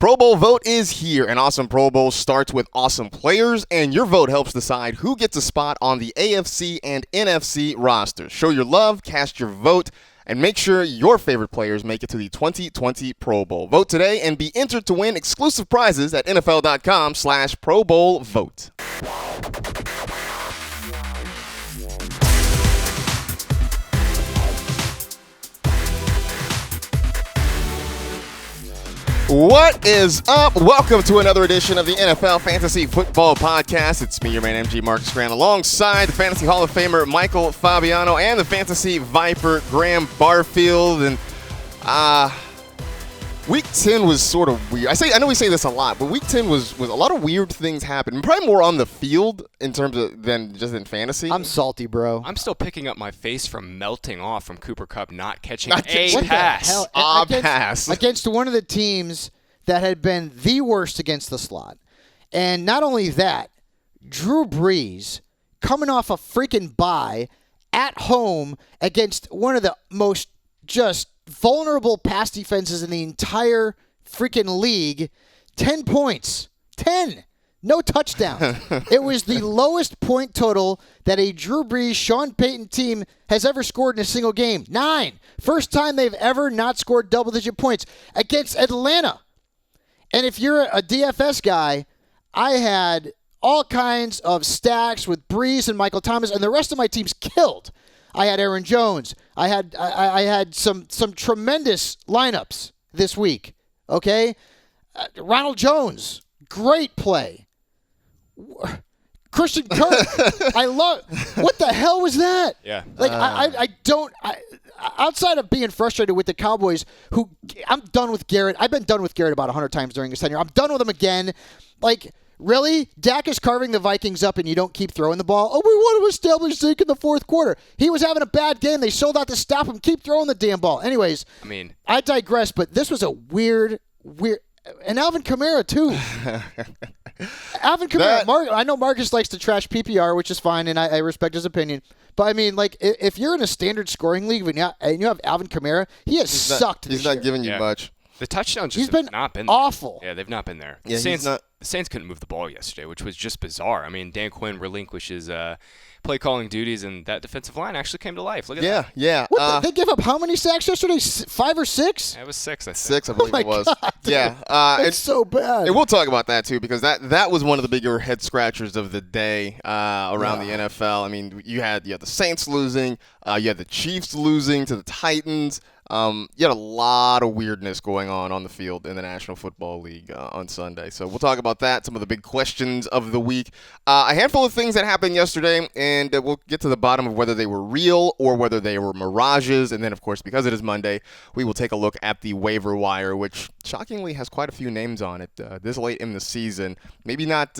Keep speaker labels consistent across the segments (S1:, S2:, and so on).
S1: Pro Bowl vote is here. An awesome Pro Bowl starts with awesome players, and your vote helps decide who gets a spot on the AFC and NFC rosters. Show your love, cast your vote, and make sure your favorite players make it to the 2020 Pro Bowl. Vote today and be entered to win exclusive prizes at NFL.com/Pro Bowl vote. What is up? Welcome to another edition of the NFL Fantasy Football Podcast. It's me, your man, MG Marcas Grant, alongside the Fantasy Hall of Famer Michael Fabiano and the Fantasy Viper Graham Barfield. And Week 10 was sort of weird. I know we say this a lot, but Week 10 was a lot of weird things happened. Probably more on the field in terms of than just in fantasy.
S2: I'm salty, bro.
S3: I'm still picking up my face from melting off from Cooper Kupp not catching a pass.
S1: Pass.
S2: Against one of the teams that had been the worst against the slot. And not only that, Drew Brees coming off a freaking bye at home against one of the most just vulnerable pass defenses in the entire freaking league. 10 points. 10. No touchdown. It was the lowest point total that a Drew Brees, Sean Payton team has ever scored in a single game. 9. First time they've ever not scored double-digit points against Atlanta. And if you're a DFS guy, I had all kinds of stacks with Brees and Michael Thomas, and the rest of my team's killed. I had Aaron Jones. I had some tremendous lineups this week. Okay, Ronald Jones, great play. Christian Kirk, I love. What the hell was that?
S3: Yeah.
S2: Like I don't. Outside of being frustrated with the Cowboys, who I'm done with Garrett. I've been done with Garrett about 100 times during his tenure. I'm done with him again. Like. Really? Dak is carving the Vikings up and you don't keep throwing the ball? Oh, we want to establish Zeke in the fourth quarter. He was having a bad game. They sold out to stop him. Keep throwing the damn ball. Anyways, I digress, but this was a weird, and Alvin Kamara, too. Alvin Kamara, I know Marcus likes to trash PPR, which is fine, and I respect his opinion. But, I mean, like, if you're in a standard scoring league and you have Alvin Kamara, he has sucked this year.
S1: He's not giving you much.
S3: The touchdowns
S2: He's
S3: just
S2: been
S3: have not been there.
S2: Awful.
S3: Yeah, they've not been there.
S1: Yeah,
S3: the Saints couldn't move the ball yesterday, which was just bizarre. I mean, Dan Quinn relinquishes play-calling duties, and that defensive line actually came to life. Look at that.
S1: Yeah.
S2: They gave up how many sacks yesterday? 5 or 6?
S3: Yeah, it was 6, I think.
S1: 6, I believe it was.
S2: God,
S1: yeah.
S2: It's so bad.
S1: And we'll talk about that, too, because that was one of the bigger head-scratchers of the day around the NFL. I mean, you had the Saints losing. You had the Chiefs losing to the Titans. You had a lot of weirdness going on the field in the National Football League on Sunday. So we'll talk about that, some of the big questions of the week. A handful of things that happened yesterday, and we'll get to the bottom of whether they were real or whether they were mirages. And then, of course, because it is Monday, we will take a look at the waiver wire, which shockingly has quite a few names on it this late in the season. Maybe not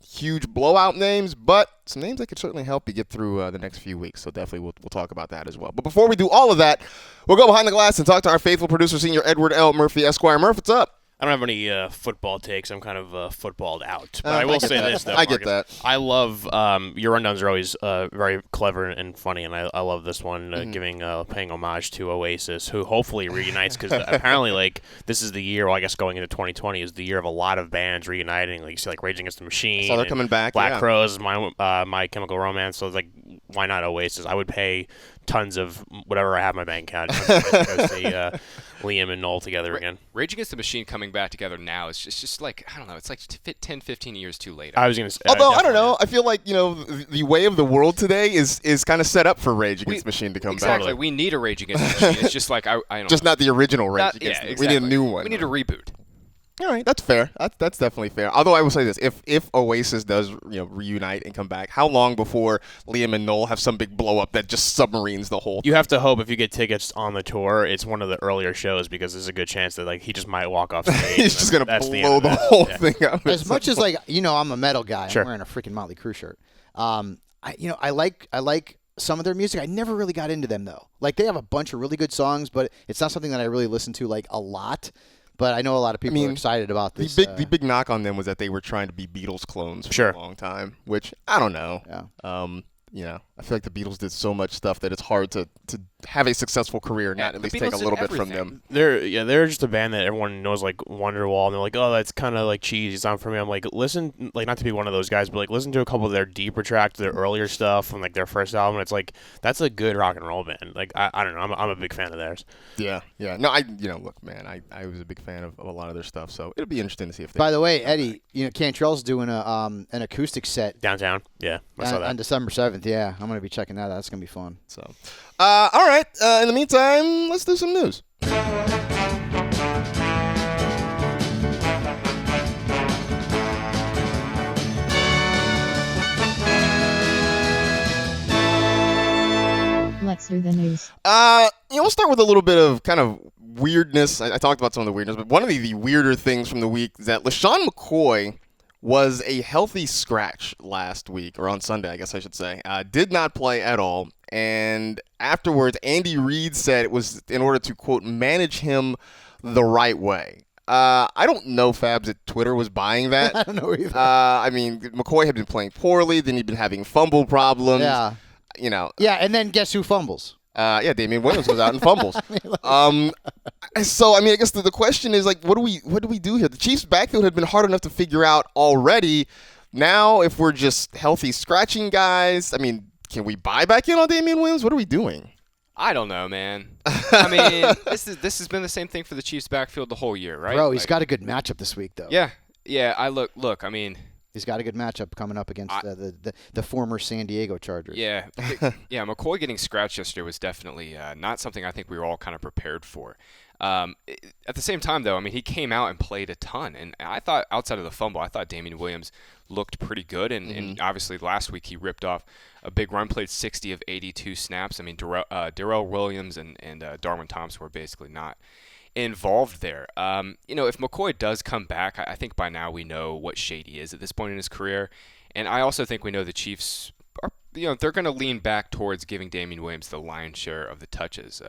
S1: huge blowout names, but some names that could certainly help you get through the next few weeks. So definitely we'll talk about that as well. But before we do all of that, we'll go behind the glass and talk to our faithful producer, Senior Edward L. Murphy, Esquire. Murph, what's up?
S4: I don't have any football takes. I'm kind of footballed out. But I will say this, though,
S1: I get that.
S4: I love your rundowns are always very clever and funny, and I love this one, paying homage to Oasis, who hopefully reunites, because apparently, like, this is the year, well, I guess going into 2020 is the year of a lot of bands reuniting. Like, you see, like, Rage Against the Machine.
S1: So they're coming back,
S4: Black Crowes, My Chemical Romance. So it's like, why not Oasis? I would pay tons of whatever I have in my bank account to see Liam and Noel together again.
S3: Rage Against the Machine coming back together now is just like, I don't know, it's like 10, 15 years too late.
S4: I was going to say.
S1: Although, I don't know, I feel like, the way of the world today is kind of set up for Rage Against the Machine to come back.
S3: Exactly. We need a Rage Against the Machine. It's just like, I don't
S1: just
S3: know.
S1: not the original Rage Against the Machine. We need a new one.
S3: We need a reboot.
S1: All right, that's fair. That's definitely fair. Although I will say this: if Oasis does reunite and come back, how long before Liam and Noel have some big blow up that just submarines the whole?
S4: You have to hope if you get tickets on the tour, it's one of the earlier shows, because there's a good chance that he just might walk off stage.
S1: He's just gonna blow the whole thing up.
S2: As much as I'm a metal guy,
S4: Sure.
S2: I'm wearing a freaking Motley Crue shirt. I like some of their music. I never really got into them though. Like, they have a bunch of really good songs, but it's not something that I really listen to a lot. But I know a lot of people are excited about this.
S1: The big knock on them was that they were trying to be Beatles clones for a long time, which I don't know.
S2: Yeah.
S1: I feel like the Beatles did so much stuff that it's hard to have a successful career, not at least take a little bit from them.
S4: They're just a band that everyone knows, like Wonderwall, and they're like, oh, that's kind of like cheesy. It's not for me. I'm like, listen, like not to be one of those guys, but like listen to a couple of their deeper tracks, their earlier stuff, from like their first album. It's like that's a good rock and roll band. Like I don't know, I'm a big fan of theirs.
S1: Yeah. No, look, man, I was a big fan of a lot of their stuff, so it'll be interesting to see if they.
S2: By the way, Eddie, Cantrell's doing an acoustic set
S4: downtown. Yeah, I saw that
S2: on December 7th. Yeah, I'm gonna be checking that out. That's gonna be fun.
S1: So, all right. In the meantime, let's do some news.
S5: Let's do the news.
S1: We'll start with a little bit of kind of weirdness. I talked about some of the weirdness, but one of the weirder things from the week is that LeSean McCoy was a healthy scratch last week, or on Sunday, I guess I should say. Did not play at all. And afterwards, Andy Reid said it was in order to, quote, manage him the right way. I don't know Fabs at Twitter was buying that.
S2: I don't know either.
S1: McCoy had been playing poorly. Then he'd been having fumble problems.
S2: Yeah. Yeah, and then guess who fumbles?
S1: Damian Williams was out in fumbles. I guess the question is, like, what do we do here? The Chiefs' backfield had been hard enough to figure out already. Now, if we're just healthy scratching guys, can we buy back in on Damian Williams? What are we doing?
S3: I don't know, man. This has been the same thing for the Chiefs' backfield the whole year, right?
S2: Bro, he's got a good matchup this week, though.
S3: Yeah. Look.
S2: He's got a good matchup coming up against the former San Diego Chargers.
S3: Yeah. McCoy getting scratched yesterday was definitely not something I think we were all kind of prepared for. At the same time, though, he came out and played a ton. And I thought, outside of the fumble, I thought Damian Williams looked pretty good. And obviously last week he ripped off a big run, played 60 of 82 snaps. Darrell Williams and Darwin Thompson were basically not involved there. If McCoy does come back, I think by now we know what shade he is at this point in his career. And I also think we know the Chiefs are, they're going to lean back towards giving Damian Williams the lion's share of the touches.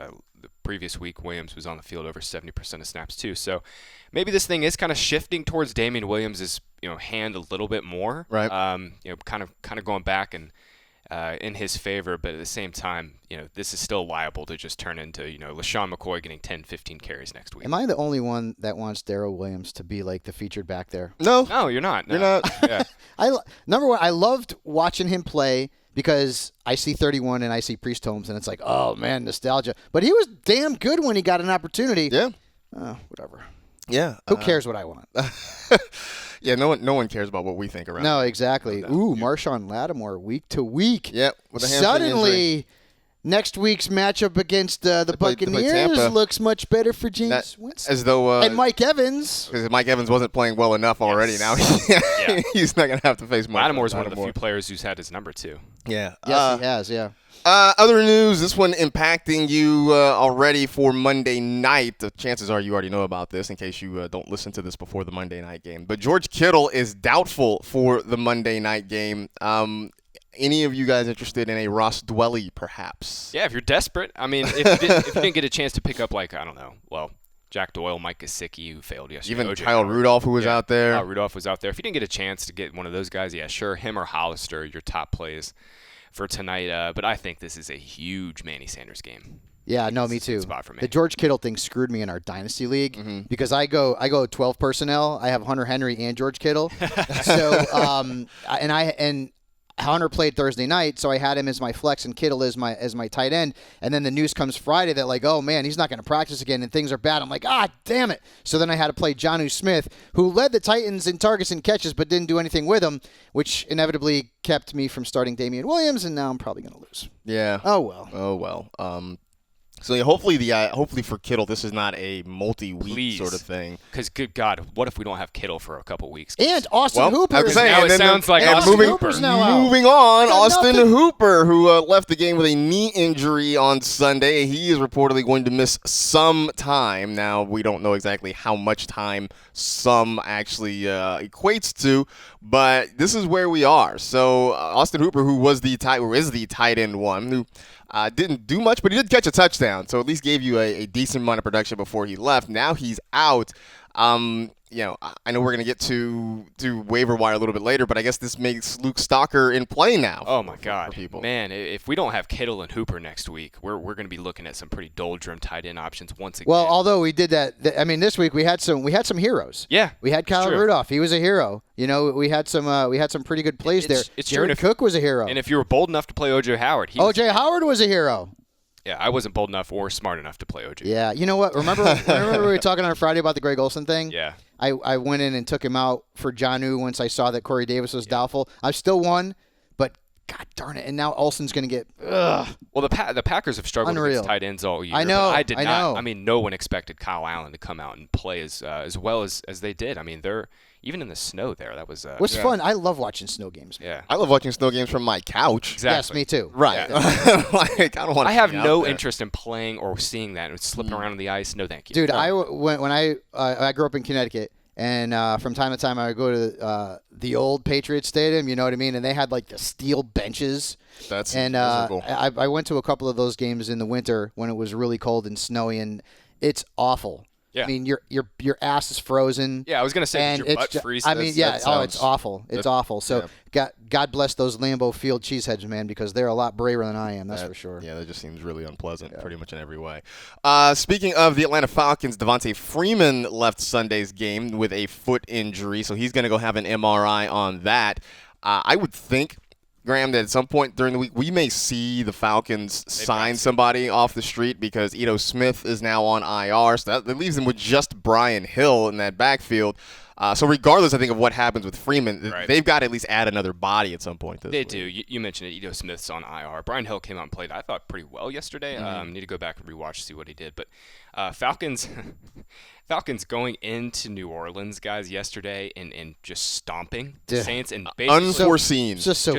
S3: The previous week, Williams was on the field over 70% of snaps too. So maybe this thing is kind of shifting towards Damian Williams' hand a little bit more.
S1: Right.
S3: Kind of going back and in his favor, but at the same time, this is still liable to just turn into, LeSean McCoy getting 10, 15 carries next week.
S2: Am I the only one that wants Darrell Williams to be like the featured back there?
S1: No,
S3: you're not. No.
S1: You're not.
S3: Yeah.
S2: Number one, I loved watching him play because I see 31 and I see Priest Holmes, and it's like, oh man, nostalgia. But he was damn good when he got an opportunity.
S1: Yeah.
S2: Whatever.
S1: Yeah.
S2: Who cares what I want?
S1: Yeah, no one cares about what we think around.
S2: No, exactly. Ooh, Marshawn Lattimore, week to week.
S1: Yep. With a
S2: suddenly, next week's matchup against the Buccaneers looks much better for James Winston.
S1: As though
S2: and Mike Evans.
S1: Because Mike Evans wasn't playing well enough already. Now he's not going to have to face Mike.
S3: Lattimore is one of the few players who's had his number too.
S1: Yeah.
S2: Yes, he has. Yeah.
S1: Other news, this one impacting you already for Monday night. The chances are you already know about this in case you don't listen to this before the Monday night game. But George Kittle is doubtful for the Monday night game. Any of you guys interested in a Ross Dwelly, perhaps?
S3: Yeah, if you're desperate. If you didn't get a chance to pick up, Jack Doyle, Mike Gesicki, who failed yesterday.
S1: Even Kyle Rudolph, who was out there.
S3: Kyle Rudolph was out there. If you didn't get a chance to get one of those guys, yeah, sure, him or Hollister, your top plays for tonight. But I think this is a huge Manny Sanders game.
S2: Yeah, no, me too.
S3: Spot for me.
S2: The George Kittle thing screwed me in our dynasty league because I go 12 personnel. I have Hunter Henry and George Kittle. So and Hunter played Thursday night, so I had him as my flex and Kittle as my tight end. And then the news comes Friday that oh man, he's not going to practice again and things are bad. I'm like, damn it. So then I had to play Jonnu Smith, who led the Titans in targets and catches but didn't do anything with them, which inevitably kept me from starting Damian Williams, and now I'm probably going to lose.
S1: Yeah.
S2: Oh well.
S1: So yeah, hopefully for Kittle, this is not a multi-week sort of thing.
S3: Because good God, what if we don't have Kittle for a couple weeks?
S2: And Austin Hooper.
S1: I was saying,
S3: now it sounds like Austin
S2: Hooper's now out.
S1: Moving on, Austin Hooper, who left the game with a knee injury on Sunday. He is reportedly going to miss some time. Now, we don't know exactly how much time some actually equates to, but this is where we are. So Austin Hooper, who is the tight end one, who didn't do much, but he did catch a touchdown, so at least gave you a decent amount of production before he left. Now he's out. I know we're going to get to waiver wire a little bit later, but I guess this makes Luke Stalker in play now.
S3: Oh my God,
S1: for people.
S3: Man! If we don't have Kittel and Hooper next week, we're going to be looking at some pretty doldrum tight end options once again.
S2: Well, although we did that, this week we had some heroes.
S3: Yeah,
S2: we had Kyle Rudolph. He was a hero. We had some pretty good plays there. Jared Cook was a hero.
S3: And if you were bold enough to play O.J. Howard,
S2: Howard was a hero.
S3: Yeah, I wasn't bold enough or smart enough to play O.J.
S2: Yeah, you know what? Remember we were talking on Friday about the Greg Olsen thing?
S3: Yeah.
S2: I went in and took him out for Jonnu once I saw that Corey Davis was doubtful. I still won, but God darn it! And now Olsen's going to get. Ugh.
S3: Well, the Packers have struggled against tight ends all year.
S2: I know.
S3: I did not. I mean, no one expected Kyle Allen to come out and play as well as they did. I mean, they're even in the snow there. That was
S2: fun. I love watching snow games.
S3: Yeah,
S1: I love watching snow games from my couch.
S3: Exactly.
S2: Yes, me too.
S1: Right.
S3: Yeah.
S1: I don't want.
S3: I have no interest in playing or seeing that and slipping around on the ice. No, thank you.
S2: Dude, when I grew up in Connecticut. And from time to time, I would go to the old Patriots Stadium, you know what I mean? And they had, like, the steel benches.
S1: That's
S2: miserable. I went to a couple of those games in the winter when it was really cold and snowy, and it's awful.
S3: Yeah.
S2: I mean, your ass is frozen.
S3: Yeah, I was going to say,
S2: and
S3: your butt freeze.
S2: I mean, it's awful. It's awful. So God bless those Lambeau Field cheeseheads, man, because they're a lot braver than I am, that's for sure.
S1: Yeah, that just seems really unpleasant pretty much in every way. Speaking of the Atlanta Falcons, Devonta Freeman left Sunday's game with a foot injury, so he's going to go have an MRI on that. I would think, Graham, that at some point during the week we may see the Falcons sign somebody off the street because Ito Smith is now on IR, so that leaves them with just Brian Hill in that backfield. So regardless, I think, of what happens with Freeman, they've got to at least add another body at some point this week.
S3: They do. You mentioned it. Ito Smith's on IR. Brian Hill came out and played, I thought, pretty well yesterday. Need to go back and rewatch, see what he did. But Falcons going into New Orleans, guys, yesterday and just stomping the Saints and basically
S1: unforeseen.
S2: Just so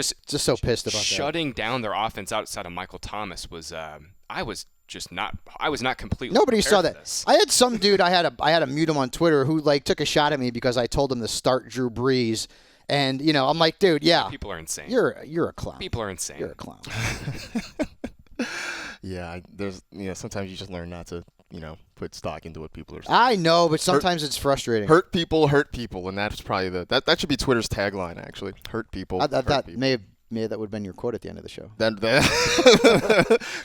S2: pissed about that.
S3: Shutting down their offense outside of Michael Thomas was I was not completely.
S2: Nobody saw that.
S3: This.
S2: I had some dude. I had to mute him on Twitter who took a shot at me because I told him to start Drew Brees, and I'm like, dude, yeah,
S3: people are insane.
S2: You're a clown.
S3: People are insane.
S2: You're a clown.
S1: Yeah, there's sometimes you just learn not to put stock into what people are saying.
S2: I know, but sometimes it's frustrating.
S1: Hurt people, and that's probably that should be Twitter's tagline actually. Hurt people.
S2: That
S1: people.
S2: Maybe that would have been your quote at the end of the show.
S1: That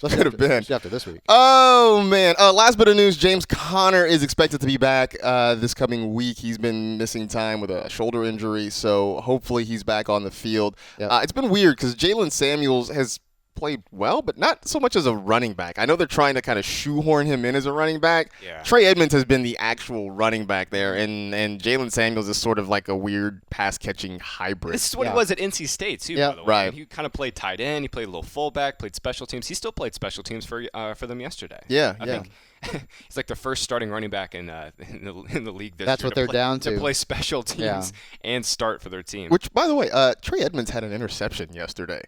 S1: could have been.
S2: After this week.
S1: Oh, man. Last bit of news, James Conner is expected to be back this coming week. He's been missing time with a shoulder injury, so hopefully he's back on the field.
S2: Yep.
S1: It's been weird because Jalen Samuels has played well, but not so much as a running back. I know they're trying to kind of shoehorn him in as a running back.
S3: Yeah.
S1: Trey Edmonds has been the actual running back there, and Jalen Samuels is sort of like a weird pass-catching hybrid.
S3: This is what he was at NC State, too, by the way.
S1: Right.
S3: He kind of played tight end. He played a little fullback, played special teams. He still played special teams for them yesterday.
S1: I
S3: think he's like the first starting running back in the league this
S2: That's
S3: year.
S2: what they're down to.
S3: To play special teams and start for their team.
S1: Which, by the way, Trey Edmonds had an interception yesterday,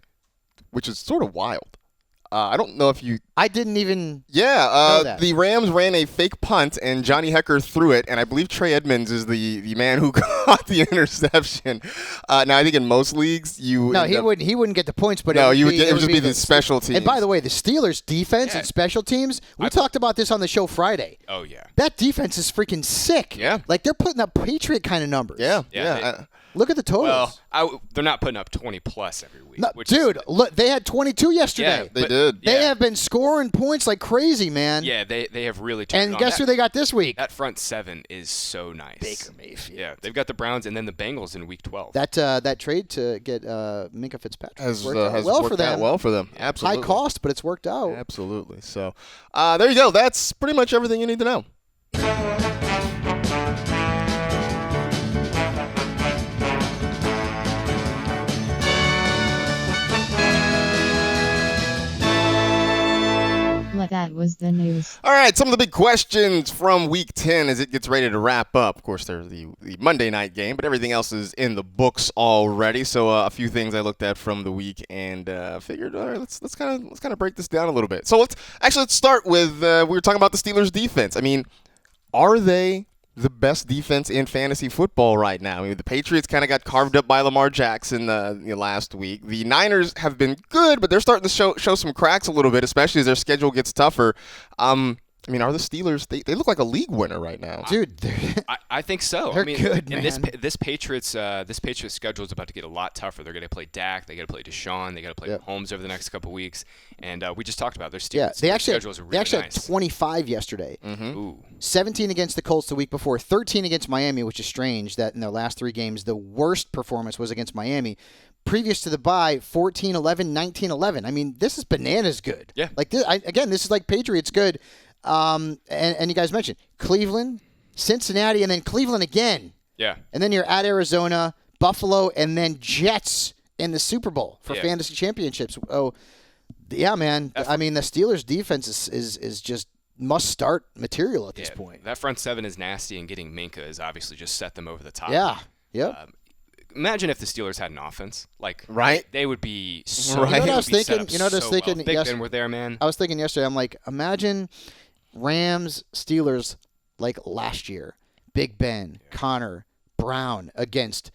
S1: which is sort of wild. I don't know if you...
S2: I didn't even
S1: know
S2: that.
S1: The Rams ran a fake punt, and Johnny Hecker threw it, and I believe Trey Edmonds is the man who caught the interception. Now, I think in most leagues, he
S2: wouldn't get the points, but
S1: it would just be the special teams.
S2: And by the way, the Steelers' defense and special teams, we talked about this on the show Friday.
S3: Oh, yeah.
S2: That defense is freaking sick.
S1: Yeah.
S2: Like, they're putting up Patriot kind of numbers.
S1: Yeah.
S2: Look at the totals.
S3: Well, they're not putting up 20-plus every week.
S2: No, dude, look, they had 22 yesterday.
S3: Yeah,
S1: they did.
S2: They have been scoring points like crazy, man.
S3: Yeah, they have really turned
S2: And
S3: it on.
S2: guess who they got this week?
S3: That front seven is so nice.
S2: Baker Mayfield.
S3: Yeah, they've got the Browns and then the Bengals in Week 12.
S2: That trade to get Minkah Fitzpatrick
S1: has
S2: worked
S1: worked out well for them. Absolutely.
S2: High cost, but it's worked out.
S1: Absolutely. So there you go. That's pretty much everything you need to know.
S5: That was the news.
S1: All right, some of the big questions from Week 10 as it gets ready to wrap up. Of course, there's the Monday night game, but everything else is in the books already. So a few things I looked at from the week and figured, all right, let's kind of break this down a little bit. So let's start with we were talking about the Steelers' defense. I mean, are they the best defense in fantasy football right now? I mean, the Patriots kind of got carved up by Lamar Jackson last week. The Niners have been good, but they're starting to show some cracks a little bit, especially as their schedule gets tougher. I mean, are the Steelers? They look like a league winner right now,
S2: dude.
S3: I think so.
S2: They're
S3: I mean,
S2: good,
S3: and
S2: man.
S3: this Patriots schedule is about to get a lot tougher. They're going to play Dak. They got to play Deshaun. They got to play Mahomes over the next couple weeks. And we just talked about their Steelers.
S2: They actually
S3: schedules are really
S2: had
S3: nice.
S2: 25 yesterday.
S3: Ooh.
S2: 17 against the Colts the week before, 13 against Miami, which is strange that in their last 3 games, the worst performance was against Miami. Previous to the bye, 14-11, 19-11. I mean, this is bananas good.
S3: Yeah.
S2: Like this, again, this is like Patriots good. And you guys mentioned Cleveland, Cincinnati, and then Cleveland again.
S3: Yeah.
S2: And then you're at Arizona, Buffalo, and then Jets in the Super Bowl for fantasy championships. Oh, yeah, man. I mean, the Steelers' defense is just must-start material at this point.
S3: That front seven is nasty, and getting Minka has obviously just set them over the top.
S2: Yeah. Yep.
S3: Imagine if the Steelers had an offense. Like,
S1: right?
S3: They would be so.
S1: Right.
S2: You know what I
S3: they
S2: was
S3: would be set
S2: thinking?
S3: up
S2: You know what I was
S3: so
S2: thinking?
S3: well. Big Ben were there, man.
S2: I was thinking yesterday. I'm like, imagine Rams, Steelers like last year. Big Ben, Connor, Brown against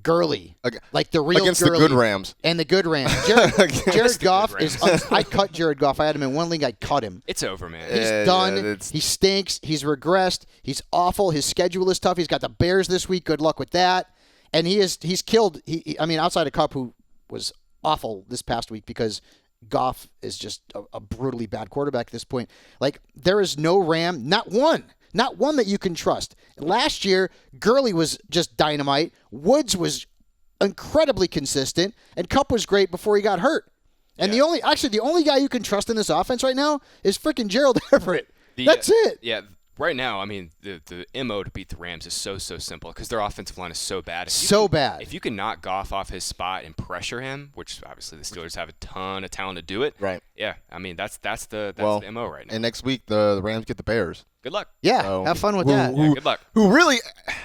S2: Gurley, like the real
S1: against
S2: Gurley
S1: the good Rams.
S2: and the good Rams. Jared Goff is. I cut Jared Goff. I had him in one league. I cut him.
S3: It's over, man.
S2: He's done. He stinks. He's regressed. He's awful. His schedule is tough. He's got the Bears this week. Good luck with that. And he's killed. I mean, outside of Kupp, who was awful this past week because Goff is just a brutally bad quarterback at this point. Like, there is no Ram, not one that you can trust. Last year, Gurley was just dynamite. Woods was incredibly consistent, and Kupp was great before he got hurt. And the only guy you can trust in this offense right now is freaking Gerald Everett. That's it.
S3: Yeah. Right now, I mean, the MO to beat the Rams is so simple because their offensive line is so bad. If you can knock Goff off his spot and pressure him, which obviously the Steelers have a ton of talent to do it.
S1: Right.
S3: Yeah. I mean, that's the MO right now.
S1: And next week the Rams get the Bears.
S3: Good luck.
S2: Yeah, have fun with that.
S3: Yeah, good luck.
S1: Who really?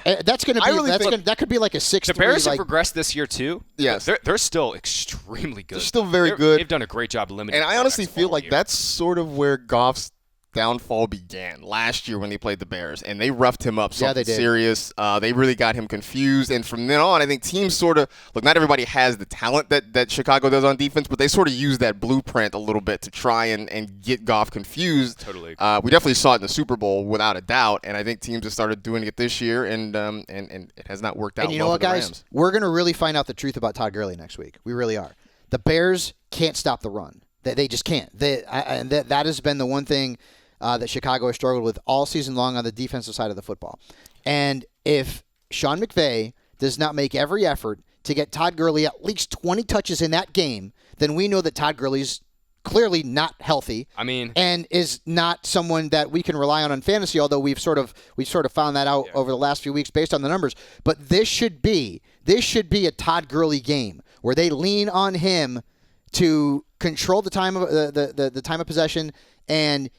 S2: That's going to be that could be like a 6-3.
S3: The Bears have progressed this year too.
S1: Yes,
S3: they're still extremely good.
S1: They're still very good.
S3: They've done a great job limiting.
S1: And I honestly feel like that's sort of where Goff's downfall began last year when they played the Bears, and they roughed him up something serious. They really got him confused, and from then on, I think teams sort of look. Not everybody has the talent that Chicago does on defense, but they sort of use that blueprint a little bit to try and get Goff confused.
S3: Totally.
S1: We definitely saw it in the Super Bowl without a doubt, and I think teams have started doing it this year, and it has not worked out.
S2: And you know
S1: well
S2: what,
S1: for the
S2: guys?
S1: Rams.
S2: We're going to really find out the truth about Todd Gurley next week. We really are. The Bears can't stop the run. They just can't. That has been the one thing that Chicago has struggled with all season long on the defensive side of the football. And if Sean McVay does not make every effort to get Todd Gurley at least 20 touches in that game, then we know that Todd Gurley's clearly not healthy.
S3: I mean,
S2: and is not someone that we can rely on fantasy, although we've sort of found that out over the last few weeks based on the numbers. But this should be a Todd Gurley game where they lean on him to control the time of the time of possession and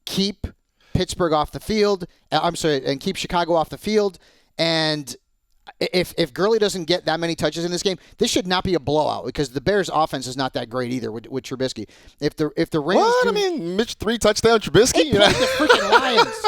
S2: keep Pittsburgh off the field. And keep Chicago off the field. And if Gurley doesn't get that many touches in this game, this should not be a blowout because the Bears' offense is not that great either with Trubisky. If the Rams,
S1: what? I mean, Mitch 3-touchdown Trubisky.
S2: They played the freaking Lions.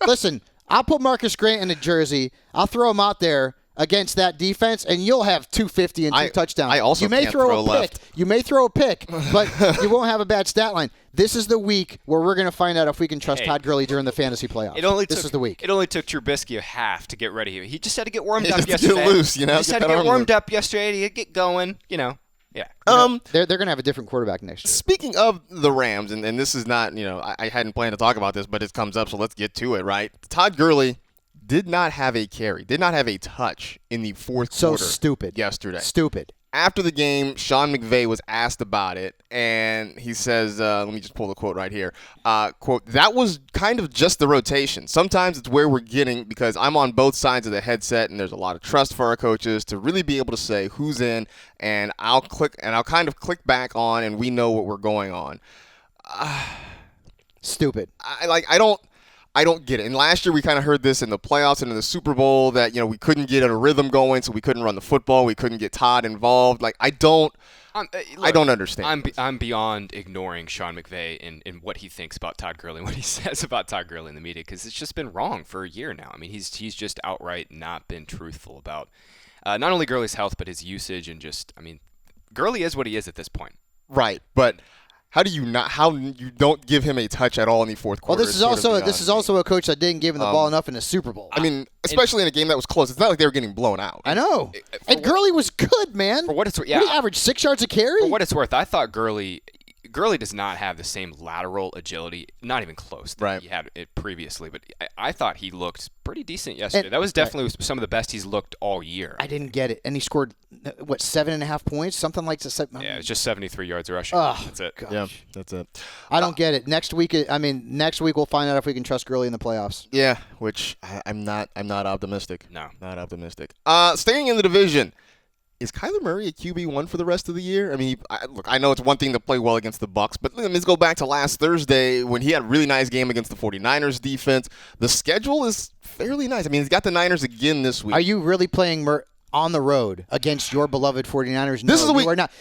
S2: Listen, I'll put Marcas Grant in a jersey. I'll throw him out there against that defense, and you'll have 250 and 2 touchdowns.
S1: I also can't throw a pick.
S2: You may throw a pick, but you won't have a bad stat line. This is the week where we're going to find out if we can trust Todd Gurley during the fantasy playoffs. This is the week.
S3: It only took Trubisky a half to get ready here. He just had to get warmed
S1: he
S3: up
S1: just
S3: yesterday.
S1: Get loose,
S3: He just had to get warmed up yesterday to get going. Yeah.
S2: They're going to have a different quarterback next year.
S1: Speaking of the Rams, and this is not, I hadn't planned to talk about this, but it comes up, so let's get to it, right? Todd Gurley did not have a carry, did not have a touch in the fourth quarter.
S2: So stupid.
S1: Yesterday.
S2: Stupid.
S1: After the game, Sean McVay was asked about it, and he says, let me just pull the quote right here. Quote, that was kind of just the rotation. Sometimes it's where we're getting, because I'm on both sides of the headset, and there's a lot of trust for our coaches to really be able to say who's in, and I'll kind of click back on, and we know what we're going on.
S2: Stupid.
S1: I don't get it. And last year we kind of heard this in the playoffs and in the Super Bowl that, we couldn't get a rhythm going, so we couldn't run the football. We couldn't get Todd involved. I don't understand.
S3: I'm beyond ignoring Sean McVay in what he thinks about Todd Gurley, what he says about Todd Gurley in the media, because it's just been wrong for a year now. I mean, he's just outright not been truthful about not only Gurley's health, but his usage and Gurley is what he is at this point.
S1: Right, but How do you not? How you don't give him a touch at all in the fourth
S2: Well,
S1: quarter?
S2: this is also a coach that didn't give him the ball enough in the Super Bowl.
S1: I mean, especially in a game that was close. It's not like they were getting blown out.
S2: I know. And Gurley was good, man.
S3: For what it's
S2: What did he average 6 yards a carry?
S3: For what it's worth, I thought Gurley does not have the same lateral agility, not even close, that he had it previously. But I thought he looked pretty decent yesterday. That was definitely some of the best he's looked all year.
S2: I didn't get it. And he scored, 7.5 points? Something like that.
S3: Yeah, it's just 73 yards rushing. That's it.
S2: Gosh.
S1: Yeah, that's it.
S2: I don't get it. Next week we'll find out if we can trust Gurley in the playoffs.
S1: Yeah, which I'm not optimistic.
S3: No.
S1: Not optimistic. Staying in the division. Is Kyler Murray a QB1 for the rest of the year? I mean, I know it's one thing to play well against the Bucs, but let's go back to last Thursday when he had a really nice game against the 49ers defense. The schedule is fairly nice. I mean, he's got the Niners again this week.
S2: Are you really playing on the road against your beloved 49ers? No,
S1: This is a week.
S2: you are not.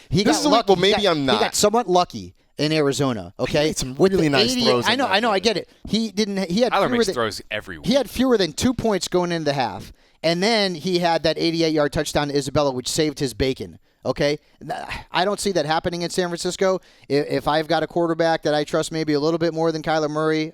S1: Well, maybe I'm not.
S2: He got somewhat lucky in Arizona. Okay,
S1: He made some really nice throws.
S2: I know. I get it. He had
S3: Kyler
S2: fewer
S3: makes
S2: than,
S3: throws every week.
S2: He had fewer than 2 points going into the half, and then he had that 88-yard touchdown to Isabella, which saved his bacon. Okay, I don't see that happening in San Francisco. If I've got a quarterback that I trust maybe a little bit more than Kyler Murray,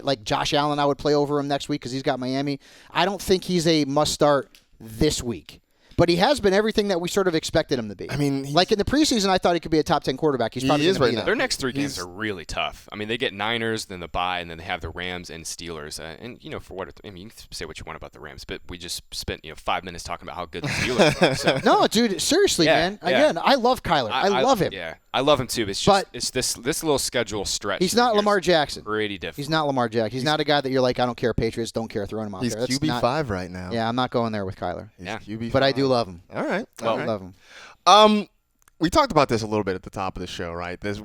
S2: like Josh Allen, I would play over him next week because he's got Miami. I don't think he's a must-start this week. But he has been everything that we sort of expected him to be.
S1: I mean,
S2: like in the preseason, I thought he could be a top 10 quarterback. He's probably
S1: is
S2: gonna
S1: right
S2: be
S1: now.
S2: that.
S3: Their next 3 games are really tough. I mean, they get Niners, then the bye, and then they have the Rams and Steelers. And for what you can say what you want about the Rams, but we just spent 5 minutes talking about how good the Steelers are. So.
S2: No, dude, seriously, man. Again, I love Kyler. I love him.
S3: Yeah, I love him too. It's this little schedule stretch.
S2: He's not Lamar Jackson.
S3: Pretty difficult.
S2: He's not Lamar Jackson. He's not a guy that you're like, I don't care, Patriots don't care, throwing him out
S1: he's
S2: there. That's
S1: QB5 right now.
S2: Yeah, I'm not going there with Kyler.
S1: He's QB5.
S2: But I do love him.
S1: All right.
S2: I love him.
S1: We talked about this a little bit at the top of the show, right? This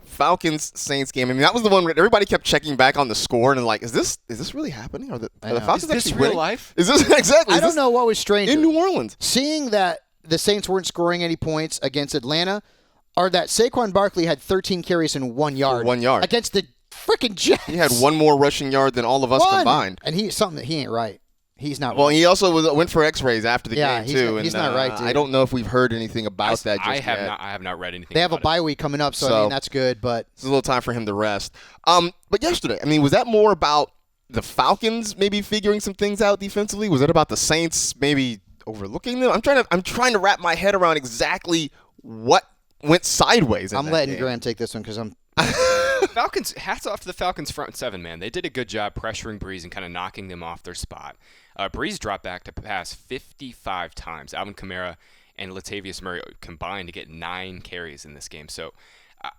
S1: Falcons-Saints game. I mean, that was the one where everybody kept checking back on the score and like, is this really happening? Are the Falcons
S3: Is this
S1: actually
S3: real
S1: winning?
S3: life?
S1: Is this exactly?
S2: I don't know what was stranger.
S1: In New Orleans.
S2: Seeing that the Saints weren't scoring any points against Atlanta, or that Saquon Barkley had 13 carries in 1 yard.
S1: 1 yard.
S2: Against the freaking Jets.
S1: He had one more rushing yard than all of us combined.
S2: And he ain't right. He's not
S1: Well,
S2: right.
S1: he also went for X-rays after the
S2: Yeah,
S1: game
S2: he's
S1: too.
S2: not- he's
S1: and,
S2: not right, dude.
S1: I don't know if we've heard anything about that just yet.
S3: I have not read anything.
S2: They have a
S3: about
S2: bye week coming up, so I mean, that's good, but
S1: It's a little time for him to rest. But yesterday, I mean, was that more about the Falcons maybe figuring some things out defensively? Was it about the Saints maybe overlooking them? I'm trying to wrap my head around exactly what went sideways.
S2: I'm letting Grant take this one because I'm.
S3: Falcons, hats off to the Falcons front seven, man. They did a good job pressuring Breeze and kind of knocking them off their spot. Breeze dropped back to pass 55 times. Alvin Kamara and Latavius Murray combined to get 9 carries in this game. So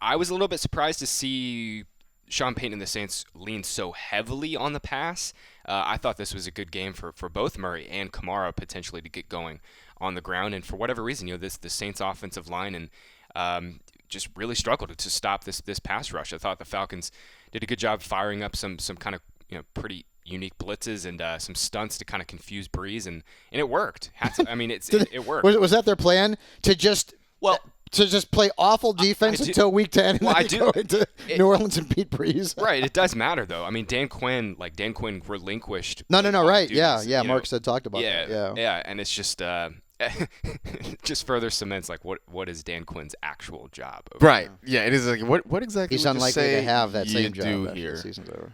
S3: I was a little bit surprised to see Sean Payton and the Saints lean so heavily on the pass. I thought this was a good game for both Murray and Kamara potentially to get going on the ground. And for whatever reason, the Saints offensive line and just really struggled to stop this pass rush. I thought the Falcons did a good job firing up some kind of pretty unique blitzes and some stunts to kind of confuse Breeze, and it worked. It worked.
S2: Was that their plan to just play awful defense until week 10 and then go into New Orleans and beat Breeze?
S3: Right. It does matter though. I mean, Dan Quinn relinquished.
S2: No. Right.
S3: Duties,
S2: Yeah. Marcus had talked about that.
S3: Yeah. And it's just. Just further cements like what is Dan Quinn's actual job?
S1: Right. Yeah. It is like what exactly.
S2: He's
S1: would you
S2: unlikely
S1: say
S2: to have that
S1: you
S2: same job
S1: do
S2: after
S1: here.
S2: the season's over.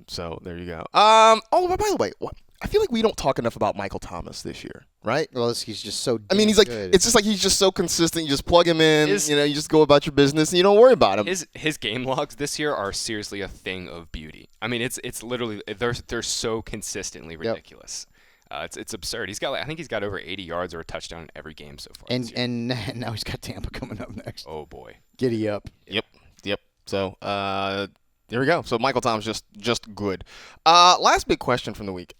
S1: So there you go. Oh, by the way, I feel like we don't talk enough about Michael Thomas this year, right?
S2: Well, he's just so.
S1: I mean, he's like
S2: good.
S1: it's just like he's just so consistent. You just plug him in. You just go about your business and you don't worry about him.
S3: His game logs this year are seriously a thing of beauty. I mean, it's literally they're so consistently ridiculous. It's absurd. I think he's got over 80 yards or a touchdown in every game so far.
S2: And now he's got Tampa coming up next.
S3: Oh boy.
S2: Giddy up.
S1: Yep. So there we go. So Michael Thomas just good. Last big question from the week.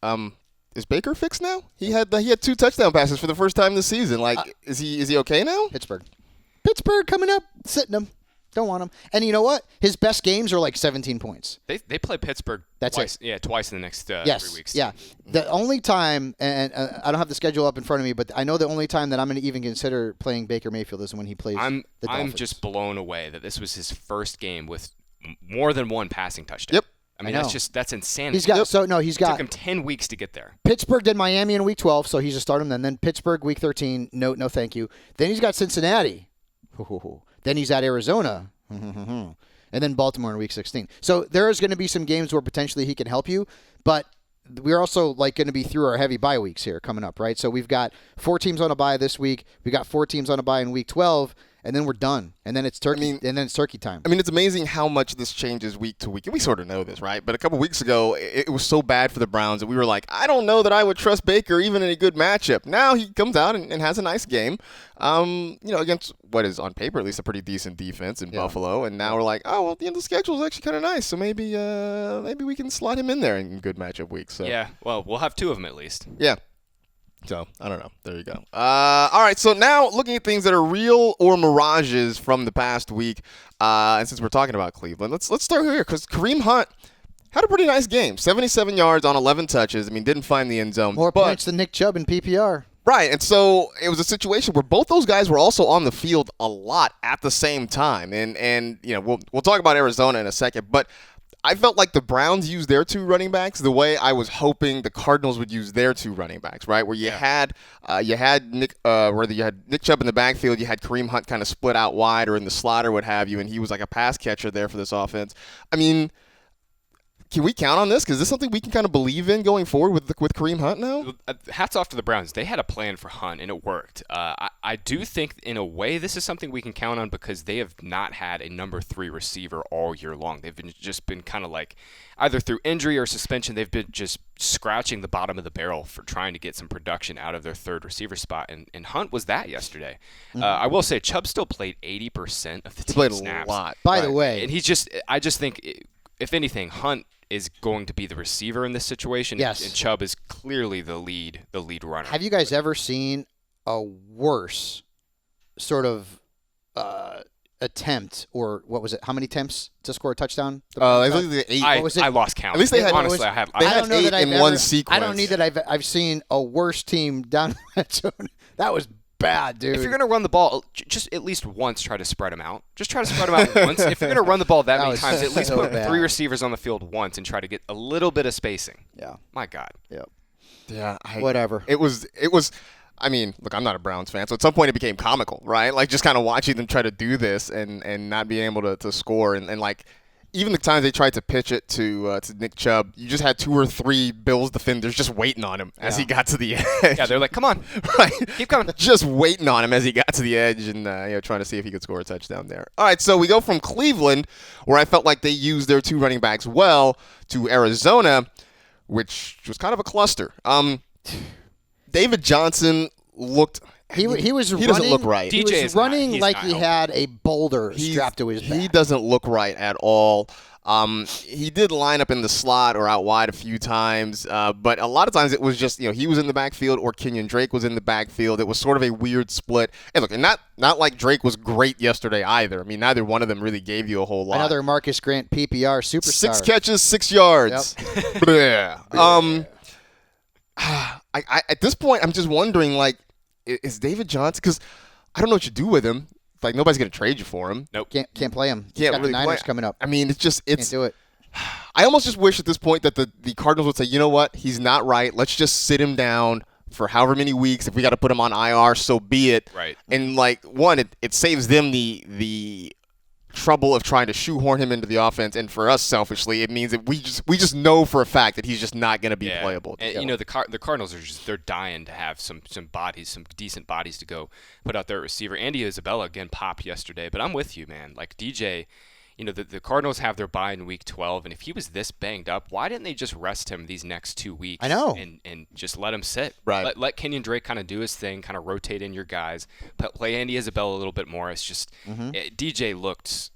S1: Is Baker fixed now? He had 2 touchdown passes for the first time this season. Like, is he okay now?
S2: Pittsburgh coming up, sitting him. Don't want him. And you know what? His best games are like 17 points.
S3: They play Pittsburgh twice. Yeah, twice in the next 3 weeks.
S2: Yeah. The only time, and I don't have the schedule up in front of me, but I know the only time that I'm going to even consider playing Baker Mayfield is when he plays the Dolphins.
S3: I'm just blown away that this was his first game with more than 1 passing touchdown.
S1: Yep.
S3: I mean, that's insanity.
S2: He's got
S3: It took him 10 weeks to get there.
S2: Pittsburgh did Miami in week 12, so he's a start him then Pittsburgh week 13, no thank you. Then he's got Cincinnati. Then he's at Arizona. and then Baltimore in Week 16. So there is going to be some games where potentially he can help you, but we're also going to be through our heavy bye weeks here coming up, right? So we've got 4 teams on a bye this week. We got 4 teams on a bye in Week 12. And then we're done. And then it's turkey. And then it's turkey time.
S1: I mean, it's amazing how much this changes week to week. And we sort of know this, right? But a couple weeks ago, it was so bad for the Browns that we were like, I don't know that I would trust Baker even in a good matchup. Now he comes out and has a nice game, against what is on paper at least a pretty decent defense in Buffalo. And now we're like, oh well, the schedule is actually kind of nice, so maybe we can slot him in there in good matchup weeks. So.
S3: Yeah, well, we'll have 2 of them at least.
S1: Yeah. So, I don't know. There you go. All right, so now looking at things that are real or mirages from the past week, and since we're talking about Cleveland, let's start here because Kareem Hunt had a pretty nice game. 77 yards on 11 touches. I mean, didn't find the end zone.
S2: More points than Nick Chubb in PPR.
S1: Right, and so it was a situation where both those guys were also on the field a lot at the same time. And we'll talk about Arizona in a second, but I felt like the Browns used their 2 running backs the way I was hoping the Cardinals would use their 2 running backs, right? Where you had Nick Chubb in the backfield, you had Kareem Hunt kind of split out wide or in the slot or what have you, and he was like a pass catcher there for this offense. I mean, can we count on this? Because this is something we can kind of believe in going forward with Kareem Hunt now?
S3: Hats off to the Browns. They had a plan for Hunt, and it worked. I do think, in a way, this is something we can count on because they have not had a number 3 receiver all year long. They've just been kind of like, either through injury or suspension, they've been just scratching the bottom of the barrel for trying to get some production out of their 3rd receiver spot, and Hunt was that yesterday. I will say Chubb still played 80% of the team snaps.
S1: A lot.
S2: By the way.
S3: And I just think, if anything, Hunt is going to be the receiver in this situation.
S2: Yes.
S3: And Chubb is clearly the lead runner.
S2: Have you guys ever seen a worse sort of attempt, or what was it? How many attempts to score a touchdown?
S1: I think they 8.
S2: What was it?
S3: I lost count.
S1: At least they had
S3: honestly.
S1: I
S2: don't
S1: had
S2: know
S1: 8
S2: that I've
S1: in one
S2: ever-
S1: sequence.
S2: I don't need that I've seen a worse team down the red zone. That was bad, dude.
S3: If you're going to run the ball, just at least once try to spread them out. Just try to spread them out once. If you're going to run the ball that many
S2: was
S3: times, at least
S2: so
S3: put
S2: bad.
S3: 3 receivers on the field once and try to get a little bit of spacing.
S2: Yeah.
S3: My God.
S2: Yep.
S1: Yeah.
S2: Whatever.
S1: It was. I mean, look, I'm not a Browns fan, so at some point it became comical, right? Like just kind of watching them try to do this and not being able to score, and like even the times they tried to pitch it to Nick Chubb, you just had 2 or 3 Bills defenders just waiting on him as he got to the edge.
S3: Yeah, they're like, come on.
S1: Right.
S3: Keep coming.
S1: Just waiting on him as he got to the edge and trying to see if he could score a touchdown there. All right, so we go from Cleveland, where I felt like they used their 2 running backs well, to Arizona, which was kind of a cluster. David Johnson looked.
S2: He was
S1: he
S2: running.
S1: doesn't look right.
S2: He
S3: DJ
S2: was
S3: is not-
S2: running
S3: he's
S2: like
S3: not
S2: he
S3: healthy.
S2: had a boulder strapped to his back.
S1: He doesn't look right at all. He did line up in the slot or out wide a few times, but a lot of times it was just he was in the backfield or Kenyon Drake was in the backfield. It was sort of a weird split. And look, and not like Drake was great yesterday either. I mean, neither one of them really gave you a whole lot.
S2: Another Marcas Grant PPR superstar.
S1: 6 catches, 6 yards. Yeah. I at this point I'm just wondering, like, is David Johnson, because I don't know what you do with him. Like, nobody's going to trade you for him.
S3: Nope.
S2: Can't play him. He's
S1: Can't
S2: got
S1: really
S2: the Niners
S1: play.
S2: coming up.
S1: I mean,
S2: Can't do it.
S1: I almost just wish at this point that the Cardinals would say, you know what, he's not right. Let's just sit him down for however many weeks. If we got to put him on IR, so be it.
S3: Right.
S1: And, like, one, it saves them the trouble of trying to shoehorn him into the offense, and for us, selfishly, it means that we just know for a fact that he's just not going to be playable.
S3: And, the Cardinals they're dying to have some bodies, some decent bodies to go put out there at receiver. Andy Isabella again popped yesterday, but I'm with you, man. Like DJ, the Cardinals have their bye in Week 12, and if he was this banged up, why didn't they just rest him these next 2 weeks?
S2: I know.
S3: And just let him sit.
S1: Right.
S3: Let Kenyon Drake kind of do his thing, kind of rotate in your guys, play Andy Isabella a little bit more. It's just DJ looked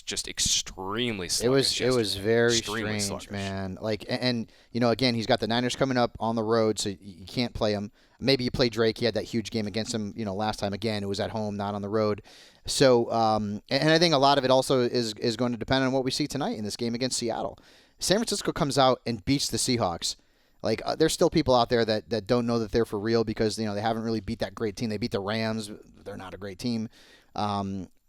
S3: just extremely sluggish.
S2: It was very
S3: Extremely
S2: strange,
S3: sluggish.
S2: man. Like, and again, he's got the Niners coming up on the road, so you can't play him. Maybe you play Drake. He had that huge game against him, last time. Again, it was at home, not on the road. So, and I think a lot of it also is going to depend on what we see tonight in this game against Seattle. San Francisco comes out and beats the Seahawks. Like, there's still people out there that don't know that they're for real because, they haven't really beat that great team. They beat the Rams. They're not a great team.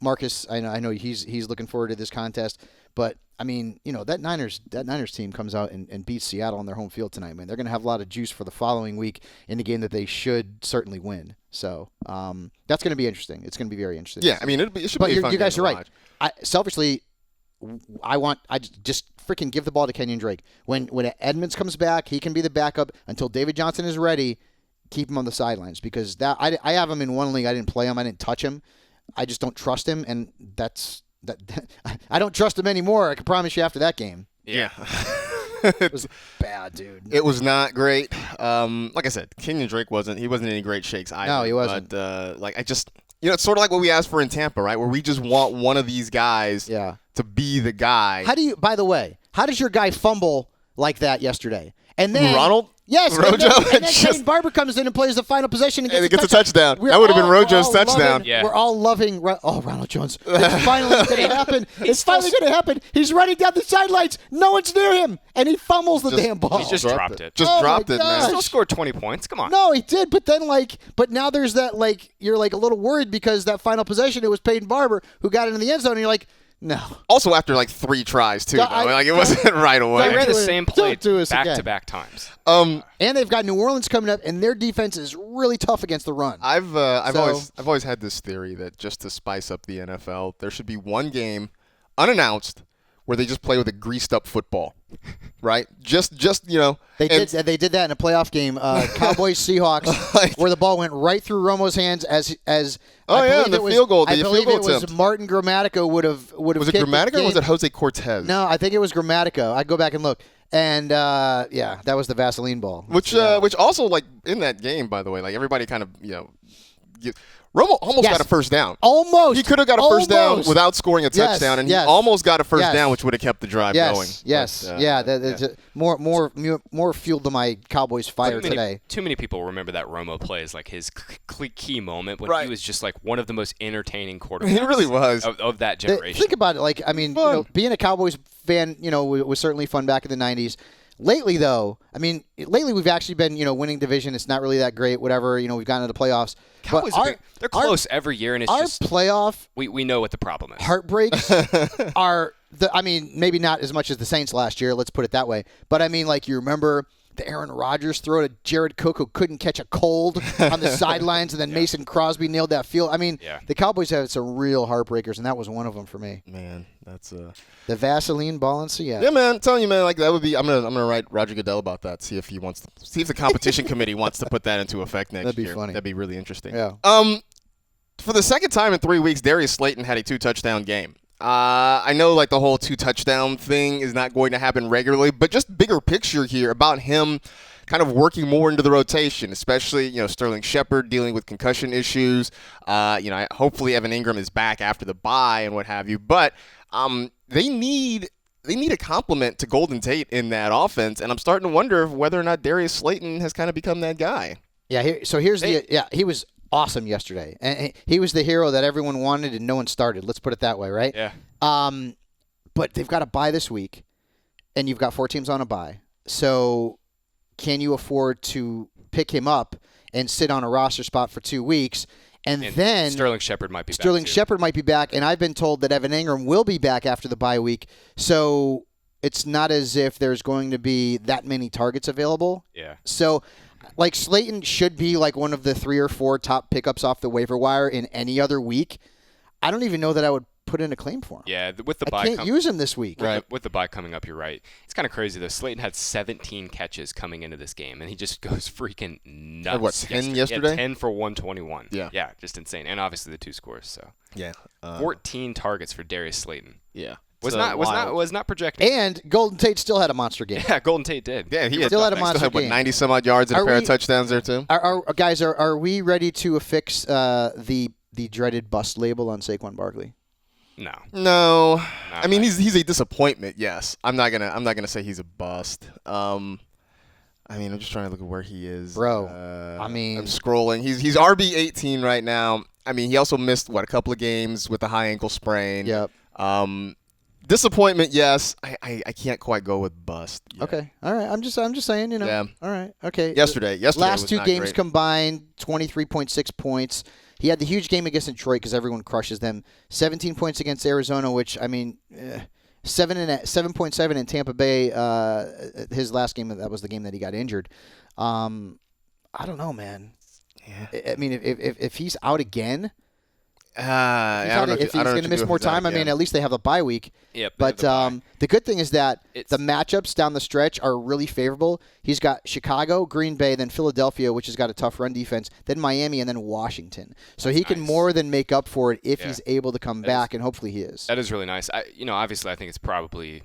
S2: Marcus, I know he's looking forward to this contest. But I mean, that Niners team comes out and beats Seattle on their home field tonight, man. They're going to have a lot of juice for the following week in a game that they should certainly win. So that's going to be interesting. It's going to be very interesting.
S1: Yeah, I mean, it should
S2: but
S1: be a fun
S2: you guys
S1: game
S2: are
S1: to
S2: right.
S1: watch.
S2: Selfishly, I just freaking give the ball to Kenyon Drake. When Edmonds comes back, he can be the backup until David Johnson is ready. Keep him on the sidelines because I have him in one league. I didn't play him. I didn't touch him. I just don't trust him, and that I don't trust him anymore. I can promise you after that game.
S1: Yeah.
S2: It was bad, dude.
S1: It was not great. Like I said, Kenyon Drake wasn't in any great shakes either.
S2: No, he wasn't.
S1: But it's sort of like what we asked for in Tampa, right? Where we just want one of these guys to be the guy.
S2: By the way, how does your guy fumble like that yesterday? And then
S1: Ronald?
S2: Yes,
S1: Rojo?
S2: and then Kane Barber comes in and plays the final possession and
S1: gets a touchdown. That would have been Rojo's touchdown.
S2: We're all loving Ronald Jones. It's finally going to happen. It's finally going to happen. He's running down the sidelines. No one's near him, and he fumbles the damn ball.
S3: He just dropped it.
S1: Dropped it, man.
S3: He still scored 20 points. Come on.
S2: No, he did, but then but now there's that you're a little worried because that final possession it was Peyton Barber who got into the end zone, and you're like, no.
S1: Also after 3 tries too, it wasn't right away.
S3: They ran the same play
S2: back
S3: to back times.
S1: And
S2: they've got New Orleans coming up, and their defense is really tough against the run.
S1: I've always had this theory that just to spice up the NFL, there should be one game unannounced where they just play with a greased up football, right? Just
S2: They did that in a playoff game, Cowboys Seahawks, where the ball went right through Romo's hands as
S1: the field goal.
S2: I believe it was Martin Grammatico would have.
S1: Was it Grammatico or was it Jose Cortez?
S2: No, I think it was Grammatico. I'd go back and look. And that was the Vaseline ball.
S1: Which also in that game, by the way, everybody kind of Romo almost got a first down.
S2: Almost.
S1: He could have got a first down without scoring a touchdown, and he almost got a first down, which would have kept the drive going.
S2: Yes. More fuel to my Cowboys fire today.
S3: Too many people remember that Romo play as his key moment when he was just one of the most entertaining quarterbacks.
S1: He really was
S3: of that generation.
S2: Think about it. Being a Cowboys fan, was certainly fun back in the 90s. Lately, though, we've actually been, winning division. It's not really that great. Whatever, we've gotten to the playoffs.
S3: Cowboys they're close every year, and it's
S2: our
S3: just
S2: playoff.
S3: We know what the problem is.
S2: Heartbreaks are maybe not as much as the Saints last year. Let's put it that way. But you remember the Aaron Rodgers throw to Jared Cook, who couldn't catch a cold on the sidelines, and then Mason Crosby nailed that field. The Cowboys had some real heartbreakers, and that was one of them for me.
S1: Man, that's
S2: the Vaseline ball in Seattle.
S1: Yeah, man, I'm telling you, man, that would be. I'm gonna write Roger Goodell about that. See if the competition committee wants to put that into effect next year.
S2: That'd be funny.
S1: That'd be really interesting.
S2: Yeah.
S1: For the second time in 3 weeks, Darius Slayton had a 2-touchdown game. I know the whole 2-touchdown thing is not going to happen regularly, but just bigger picture here about him kind of working more into the rotation, especially, Sterling Shepard dealing with concussion issues. Hopefully Evan Ingram is back after the bye and what have you. But they need a complement to Golden Tate in that offense, and I'm starting to wonder whether or not Darius Slayton has kind of become that guy.
S2: Yeah, he was awesome yesterday. And he was the hero that everyone wanted and no one started. Let's put it that way, right?
S3: Yeah.
S2: But they've got a bye this week, and you've got 4 teams on a bye. So can you afford to pick him up and sit on a roster spot for 2 weeks? And then
S3: Sterling Shepard might be back.
S2: Sterling Shepard might be back, and I've been told that Evan Ingram will be back after the bye week. So it's not as if there's going to be that many targets available.
S3: Yeah.
S2: So Slayton should be one of the 3 or 4 top pickups off the waiver wire in any other week. I don't even know that I would put in a claim for him.
S3: Yeah, with the bye,
S2: I can't use him this week.
S3: With the bye coming up, you're right. It's kind of crazy though. Slayton had 17 catches coming into this game, and he just goes freaking nuts.
S1: Had what, 10 yesterday?
S3: 10 for 121.
S1: Yeah,
S3: just insane, and obviously the 2 scores. So 14 targets for Darius Slayton.
S1: Yeah.
S3: Was not projected.
S2: And Golden Tate still had a monster game.
S3: Yeah, Golden Tate did.
S1: Yeah, he
S2: still had a monster game.
S1: 90 some odd yards and a pair of touchdowns there too.
S2: Guys, are we ready to affix the dreaded bust label on Saquon Barkley?
S1: No. I mean, he's a disappointment. Yes, I'm not gonna say he's a bust. I'm just trying to look at where he is,
S2: bro.
S1: I'm scrolling. He's RB 18 right now. He also missed a couple of games with a high ankle sprain.
S2: Yep.
S1: Disappointment, yes. I can't quite go with bust yet.
S2: Okay, all right. I'm just saying,
S1: Yeah.
S2: All right, okay.
S1: Yesterday
S2: last
S1: was
S2: 2
S1: not
S2: games
S1: great.
S2: combined, 23.6 points. He had the huge game against Detroit because everyone crushes them. 17 points against Arizona, which 7.7 in Tampa Bay. His last game, that was the game that he got injured. I don't know, man.
S1: Yeah.
S2: I mean, if he's out again,
S1: if
S2: he's going to miss more time, I mean, at least they have a bye week.
S3: Yep,
S2: But the good thing is that
S3: It's-
S2: the matchups down the stretch are really favorable. He's got Chicago, Green Bay, then Philadelphia, which has got a tough run defense, then Miami, and then Washington. So he can
S3: Nice.
S2: more than make up for it if
S3: Yeah.
S2: he's able to come back, and hopefully he is.
S3: That is really nice. Obviously, I think it's probably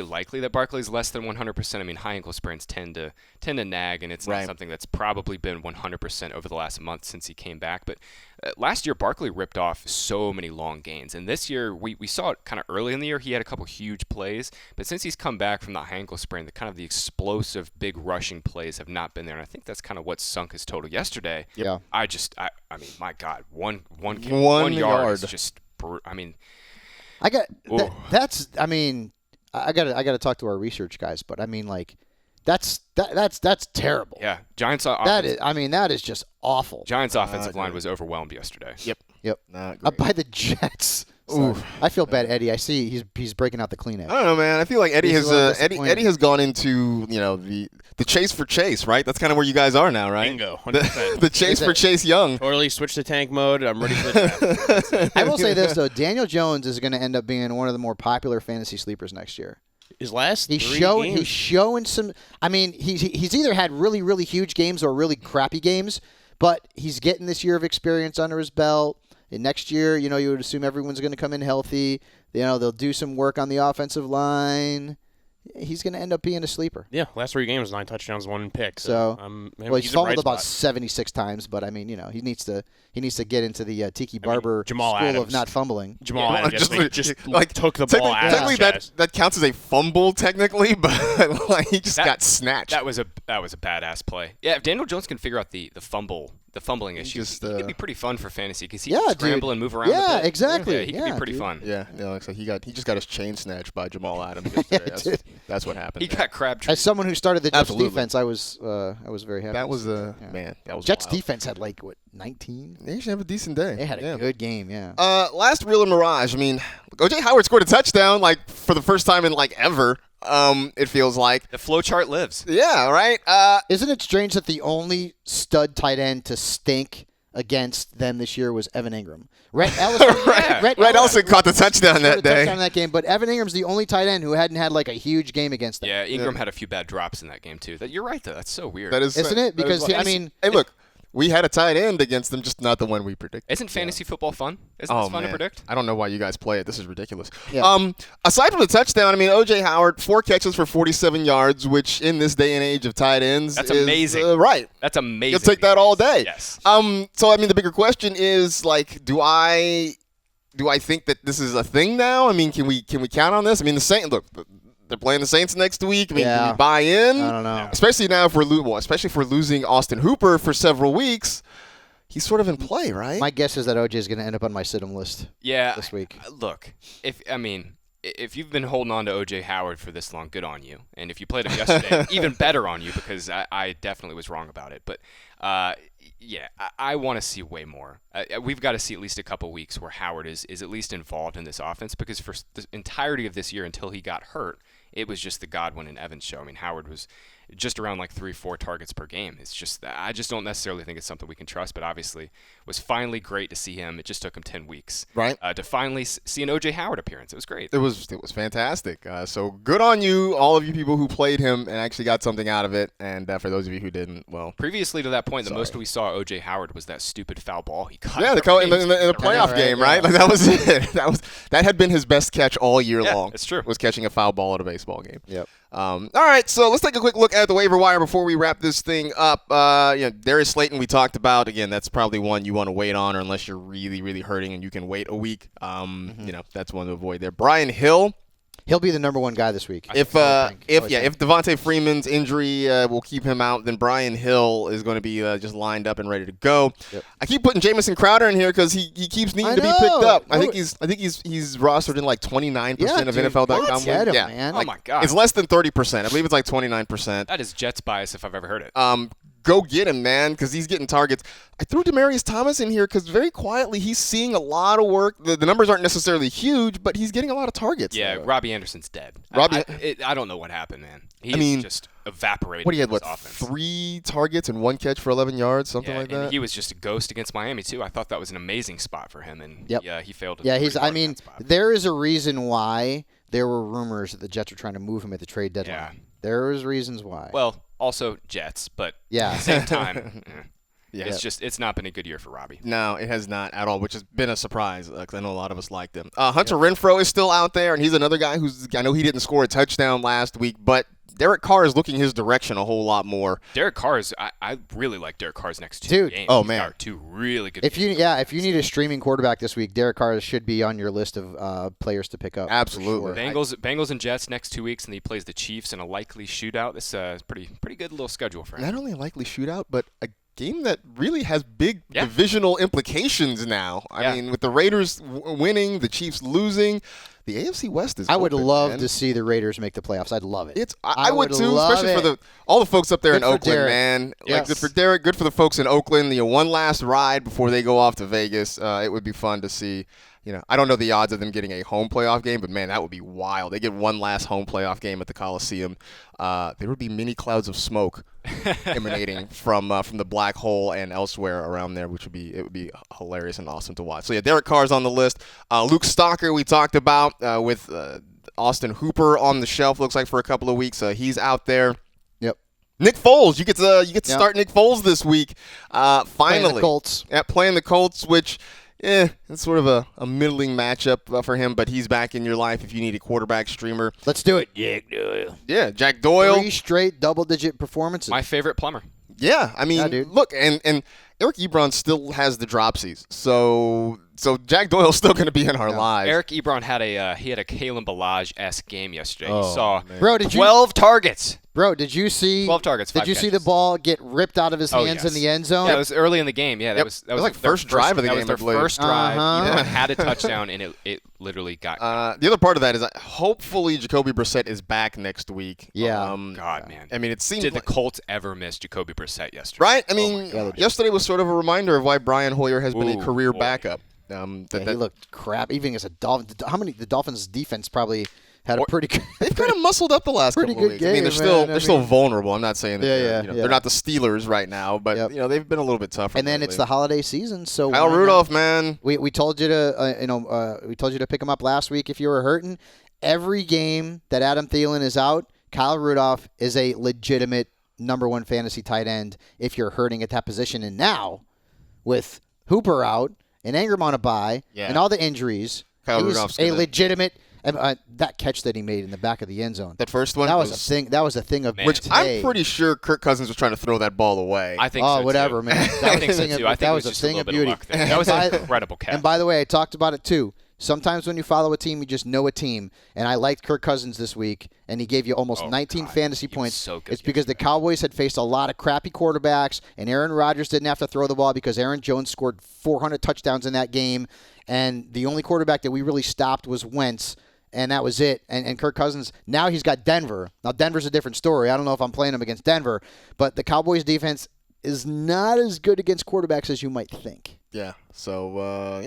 S3: likely that Barkley's less than 100%. I mean, high ankle sprains tend to nag, and it's not
S1: Right.
S3: something that's probably been 100% over the last month since he came back. But last year, Barkley ripped off so many long gains, and this year we saw it kind of early in the year. He had a couple huge plays, but since he's come back from the high ankle sprain, the explosive big rushing plays have not been there, and I think that's kind of what sunk his total yesterday.
S2: Yeah.
S3: I mean, my God, one
S1: One
S3: yard is
S1: yard.
S3: just. I mean,
S2: I got
S3: Ooh.
S2: that's. I mean, I got to talk to our research guys, but I mean, like, that's terrible.
S3: yeah, Giants.
S2: That is. I mean, that is just awful.
S3: Giants' offensive line
S1: dude.
S3: was overwhelmed yesterday.
S2: Yep.
S1: Not great.
S2: By the Jets.
S1: Ooh.
S2: Sorry. I feel bad, Eddie. I see he's breaking out the Kleenex.
S1: I don't know, man. I feel like Eddie
S2: He's a little
S1: has
S2: disappointed.
S1: Eddie has gone into the chase for Chase, right? That's kind of where you guys are now, right?
S4: Bingo, 100%.
S1: The chase for Chase Young.
S4: Totally switch to tank mode. I'm ready for the draft.
S2: I will say this though: Daniel Jones is going to end up being one of the more popular fantasy sleepers next year.
S4: His last
S2: He's
S4: 3
S2: showing.
S4: games.
S2: He's showing some. I mean, he's either had really, really huge games or really crappy games, but he's getting this year of experience under his belt. And next year, you would assume everyone's going to come in healthy. They'll do some work on the offensive line. He's going to end up being a sleeper.
S4: Yeah, last 3 games, 9 touchdowns, 1 pick.
S2: So,
S4: he's
S2: well, he's
S4: a
S2: fumbled
S4: bright
S2: about
S4: spot.
S2: 76 times, but I mean, he needs to get into the Tiki Barber
S4: Jamal
S2: school of
S4: Adams.
S2: not fumbling.
S4: Jamal
S1: Yeah.
S4: Adams
S1: Just
S4: just
S1: like,
S4: took the ball out of
S1: Technically,
S4: his
S1: that
S4: chest.
S1: that counts as a fumble, technically, but like, he just got snatched.
S3: That was a badass play. Yeah, if Daniel Jones can figure out the fumbling issue,
S1: just,
S3: he could be pretty fun for fantasy because he
S2: Yeah,
S3: can
S2: dude.
S3: scramble and move around.
S2: Yeah,
S3: a bit.
S2: exactly.
S3: Yeah, he could
S2: Yeah,
S3: be pretty
S2: dude.
S3: fun.
S1: Yeah, looks like he just got his chain snatched by Jamal Adams yesterday.
S2: dude.
S1: That's what happened.
S3: He
S1: there.
S3: got crab.
S2: As someone who started the Jets
S1: Absolutely.
S2: defense, I was very happy.
S1: That was
S2: Yeah.
S1: man. That was
S2: Jets
S1: wild.
S2: defense had 19.
S1: They should have a decent day.
S2: They had a good game. Yeah.
S1: Last reel of Mirage. I mean, O.J. Howard scored a touchdown like for the first time in like ever. It feels like.
S3: The flow chart lives.
S1: Yeah. Right.
S2: Isn't it strange that the only stud tight end to stink against them this year was Evan Ingram? Rhett Ellison,
S1: Rhett Ellison caught the touchdown
S2: scored
S1: that
S2: a
S1: day.
S2: touchdown in that game, but Evan Ingram's the only tight end who hadn't had like a huge game against them.
S3: Yeah, Ingram had a few bad drops in that game too. You're right though. That's so weird.
S1: That is,
S2: Isn't it?
S1: that is
S2: Because,
S1: wild.
S2: I mean-
S1: hey, look, we had a tight end against them, just not the one we predicted.
S3: Isn't fantasy football fun? Isn't this fun to predict?
S1: I don't know why you guys play it. This is ridiculous.
S2: Yeah.
S1: Aside from the touchdown, I mean, O.J. Howard, 4 catches for 47 yards, which in this day and age of tight ends
S3: That's
S1: is,
S3: amazing.
S1: right.
S3: That's amazing.
S1: You'll take that all day.
S3: Yes.
S1: So I mean, the bigger question is like, do I think that this is a thing now? I mean, can we count on this? I mean, the Saints look. They're playing the Saints next week. I mean,
S2: Yeah.
S1: can we buy in?
S2: I don't know.
S1: Especially now if especially if we're losing Austin Hooper for several weeks. He's sort of in play, right?
S2: My guess is that OJ is going to end up on my sit-em list
S3: Yeah.
S2: this week.
S3: Look, if you've been holding on to O.J. Howard for this long, good on you. And if you played him yesterday, even better on you because I definitely was wrong about it. But yeah, I want to see way more. We've got to see at least a couple weeks where Howard is at least involved in this offense because for the entirety of this year until he got hurt, it was just the Godwin and Evans show. I mean, Howard was just around like 3-4 targets per game. It's just I just don't necessarily think it's something we can trust. But obviously, it was finally great to see him. It just took him 10 weeks,
S1: Right.
S3: To finally see an O.J. Howard appearance. It was great.
S1: It was fantastic. So good on you, all of you people who played him and actually got something out of it. And for those of you who didn't, well,
S3: Previously to that point, the
S1: Sorry.
S3: most we saw O.J. Howard was that stupid foul ball he caught.
S1: yeah, in the playoff
S2: right?
S1: game,
S2: Yeah.
S1: right? Like that was it. That had been his best catch all year
S3: Yeah,
S1: long.
S3: it's true.
S1: Was catching a foul ball at a baseball game.
S2: Yep.
S1: All right, so let's take a quick look at the waiver wire before we wrap this thing up. Darius Slayton we talked about. Again, that's probably one you want to wait on, or unless you're really, really hurting and you can wait a week. That's one to avoid there. Brian Hill.
S2: He'll be the number one guy this week.
S1: If
S2: I think.
S1: Devonta Freeman's injury will keep him out, then Brian Hill is going to be just lined up and ready to go.
S2: Yep.
S1: I keep putting Jamison Crowder in here because he keeps needing to be picked up. I think he's rostered in like 29% of
S2: dude,
S1: NFL.com.
S2: get him,
S1: yeah,
S2: man.
S3: Oh my God.
S1: It's less than 30%. I believe it's like 29%.
S3: That is Jets bias if I've ever heard it.
S1: go get him, man, because he's getting targets. I threw Demaryius Thomas in here because very quietly he's seeing a lot of work. The numbers aren't necessarily huge, but he's getting a lot of targets.
S3: Yeah, Robbie Anderson's dead.
S1: Robbie,
S3: I don't know what happened, man. He's just evaporated.
S1: What he had,
S3: his offense. 3
S1: targets and 1 catch for 11 yards, something like that.
S3: And he was just a ghost against Miami too. I thought that was an amazing spot for him, and he failed.
S2: Yeah, there is a reason why there were rumors that the Jets were trying to move him at the trade deadline.
S3: Yeah.
S2: There was reasons why.
S3: Well, also Jets, but at the same time, it's not been a good year for Robbie.
S1: No, it has not at all, which has been a surprise because I know a lot of us liked him. Hunter Renfrow is still out there, and he's another guy I know he didn't score a touchdown last week, but Derek Carr is looking his direction a whole lot more.
S3: Derek Carr I really like Derek Carr's next 2 games.
S1: Oh, man.
S3: Got 2 really good
S2: if you need a streaming quarterback this week, Derek Carr should be on your list of players to pick up.
S1: Absolutely.
S3: Sure. Bengals and Jets next 2 weeks, and he plays the Chiefs in a likely shootout. This is pretty good little schedule for him.
S1: Not only a likely shootout, but a game that really has big divisional implications now. I mean, with the Raiders winning, the Chiefs losing, the AFC West is
S2: I would
S1: open,
S2: love
S1: man.
S2: to see the Raiders make the playoffs. I'd love it.
S1: I would too, especially for all the folks up there in Oakland,
S2: Derek.
S1: man.
S2: Yes.
S1: Like, good for Derek, good for the folks in Oakland. One last ride before they go off to Vegas. It would be fun to see. I don't know the odds of them getting a home playoff game, but man, that would be wild. They get one last home playoff game at the Coliseum. There would be mini clouds of smoke emanating from the black hole and elsewhere around there, which would be hilarious and awesome to watch. So yeah, Derek Carr's on the list. Luke Stalker we talked about with Austin Hooper on the shelf. Looks like for a couple of weeks he's out there.
S2: Yep.
S1: Nick Foles, you get to start Nick Foles this week. Finally,
S2: playing the Colts.
S1: Yeah, playing the Colts, which. It's sort of a middling matchup for him, but he's back in your life if you need a quarterback streamer.
S2: Let's do it. Jack Doyle.
S1: Yeah, Jack Doyle.
S2: 3 straight double-digit performances.
S3: My favorite plumber.
S1: Yeah, I mean, look, and Eric Ebron still has the dropsies, so Jack Doyle's still going to be in our lives.
S3: Eric Ebron had a Kalen Ballage-esque game yesterday. He saw
S2: 12
S3: targets.
S2: Bro, did you see
S3: 12 targets?
S2: Did you see the ball get ripped out of his hands in the end zone?
S3: Yeah, it was early in the game. Yeah, that was
S1: like first drive of the game.
S3: That was their first drive. Ebron had a touchdown, and it literally got.
S1: The other part of that is hopefully Jacoby Brissett is back next week.
S2: Yeah.
S3: God, man.
S1: I mean, it seems.
S3: Did the Colts ever miss Jacoby Brissett yesterday?
S1: Right. I mean, yesterday was sort of a reminder of why Brian Hoyer has been a career backup.
S2: He looked crap. Even as a Dolphin, the Dolphins' defense probably had a pretty good.
S1: They've kind of muscled up the last couple of weeks.
S2: Game,
S1: I mean, they're still vulnerable. I'm not saying that they're not the Steelers right now, but they've been a little bit tougher.
S2: And then it's the holiday season, so
S1: Kyle Rudolph, man.
S2: We told you to pick him up last week if you were hurting. Every game that Adam Thielen is out, Kyle Rudolph is a legitimate number 1 fantasy tight end if you're hurting at that position. And now, with Hooper out and Ingram on a bye and all the injuries,
S1: Kyle
S2: he's
S1: Rudolph's
S2: a legitimate. That catch that he made in the back of the end zone.
S1: That first one?
S2: That was a thing. That was a thing of
S1: which I'm pretty sure Kirk Cousins was trying to throw that ball away.
S3: I think so,
S2: whatever,
S3: too.
S2: man.
S3: I think so, too. I think
S2: that
S3: it
S2: was
S3: just
S2: a thing
S3: little
S2: of
S3: bit
S2: beauty.
S3: luck there. That was an incredible catch.
S2: And by the way, I talked about it, too. Sometimes when you follow a team, you just know a team. And I liked Kirk Cousins this week, and he gave you almost 19 fantasy points.
S3: So good
S2: it's because the Cowboys had faced a lot of crappy quarterbacks, and Aaron Rodgers didn't have to throw the ball because Aaron Jones scored 400 touchdowns in that game. And the only quarterback that we really stopped was Wentz. And that was it. And Kirk Cousins, now he's got Denver. Now, Denver's a different story. I don't know if I'm playing him against Denver. But the Cowboys' defense is not as good against quarterbacks as you might think.
S1: Yeah. So,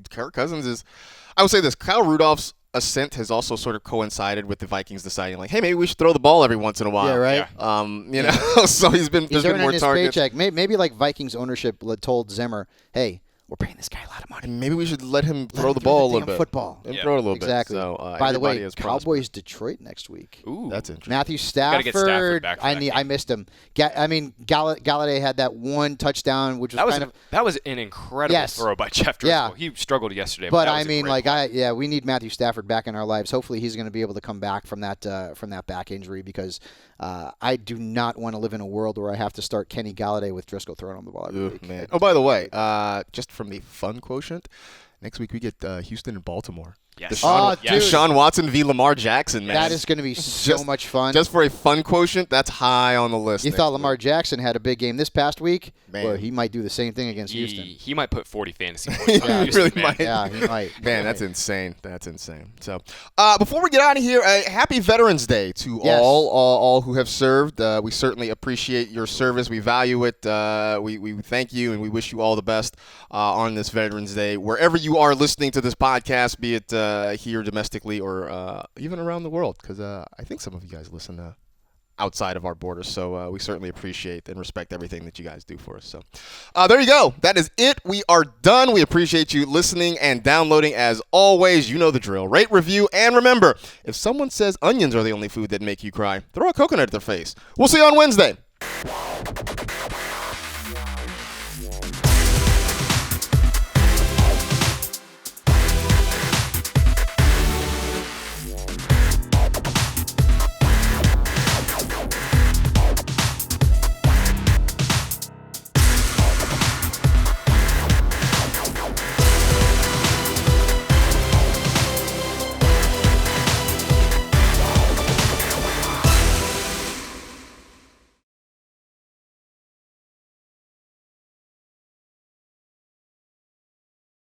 S1: Kirk Cousins is – I would say this. Kyle Rudolph's ascent has also sort of coincided with the Vikings deciding, like, hey, maybe we should throw the ball every once in a while.
S2: Yeah, right?
S1: So he's been
S2: earning
S1: more
S2: his
S1: targets.
S2: Paycheck. Maybe like Vikings ownership told Zimmer, hey – we're paying this guy a lot of money.
S1: Maybe we should let him throw the ball a little bit.
S2: Football.
S1: And throw it a little
S2: exactly.
S1: bit. So,
S2: by the way, Cowboys Detroit next week.
S3: Ooh,
S1: that's interesting.
S2: Matthew Stafford.
S3: Gotta get Stafford back for
S2: I missed him. Galladay had that one touchdown, which was
S3: that was an incredible throw by Jeff Driscoll.
S2: Yeah.
S3: He struggled yesterday.
S2: But I mean, we need Matthew Stafford back in our lives. Hopefully, he's going to be able to come back from that back injury because I do not want to live in a world where I have to start Kenny Galladay with Driscoll throwing on the ball every week.
S1: Man. Oh, by the way, just from the fun quotient, next week we get Houston and Baltimore.
S3: Yes.
S2: Deshaun
S1: Watson v. Lamar Jackson, man.
S2: That is going to be so much fun.
S1: Just for a fun quotient, that's high on the list.
S2: You thought Lamar Jackson had a big game this past week?
S1: Man.
S2: Well, he might do the same thing against Houston.
S3: He might put 40 fantasy points on
S1: He
S3: Houston,
S1: really
S3: man.
S1: might.
S2: Yeah, he might.
S1: Man, that's insane. That's insane. So, before we get out of here, happy Veterans Day to
S2: Yes.
S1: all who have served. We certainly appreciate your service. We value it. We thank you, and we wish you all the best on this Veterans Day, wherever you are listening to this podcast, be it here domestically or even around the world, because I think some of you guys listen outside of our borders. So we certainly appreciate and respect everything that you guys do for us. So there you go. That is it. We are done. We appreciate you listening and downloading. As always, you know the drill. Rate, review, and remember, if someone says onions are the only food that make you cry, throw a coconut at their face. We'll see you on Wednesday.